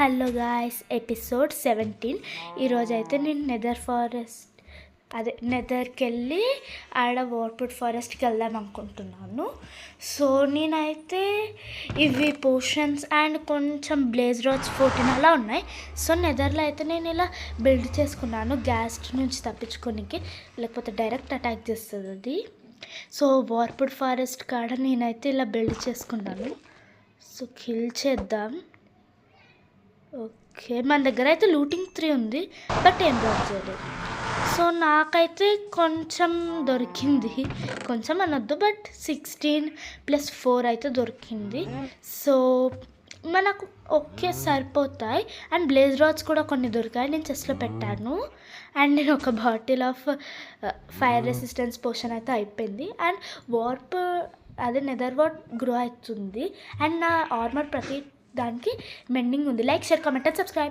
Hello guys, episode 17. ఈరోజైతే నేను నెదర్కి వెళ్ళి ఆడ వార్పుడ్ ఫారెస్ట్కి వెళ్దాం అనుకుంటున్నాను. సో నేనైతే ఇవి పోషన్స్ అండ్ కొంచెం బ్లేజ్ రాడ్స్ 14 అలా ఉన్నాయి. సో నెదర్లో అయితే నేను ఇలా బిల్డ్ చేసుకున్నాను గ్యాస్ నుంచి తప్పించుకోనికి, లేకపోతే డైరెక్ట్ అటాక్ చేస్తుంది అది. సో వార్పుడ్ ఫారెస్ట్ కాడ నేనైతే ఇలా బిల్డ్ చేసుకున్నాను. సో కిల్ చేద్దాం. ఓకే, మన దగ్గర అయితే లూటింగ్ 3 ఉంది, బట్ ఏం డ్రాప్ చేయలేదు. సో నాకైతే కొంచెం దొరికింది, కొంచెం అనొద్దు, బట్ 16+4 అయితే దొరికింది. సో మనకు ఓకే సరిపోతాయి. అండ్ బ్లేజ్ రాడ్స్ కూడా కొన్ని దొరికాయి, నేను చెస్ట్లో పెట్టాను. అండ్ నేను ఒక bottle of fire resistance potion అయితే అయిపోయింది. అండ్ నెదర్ వార్ప్ గ్రో అవుతుంది. అండ్ నా ఆర్మర్ ప్రతి దానికి మెండింగ్ ఉంది. Like, share, comment and subscribe.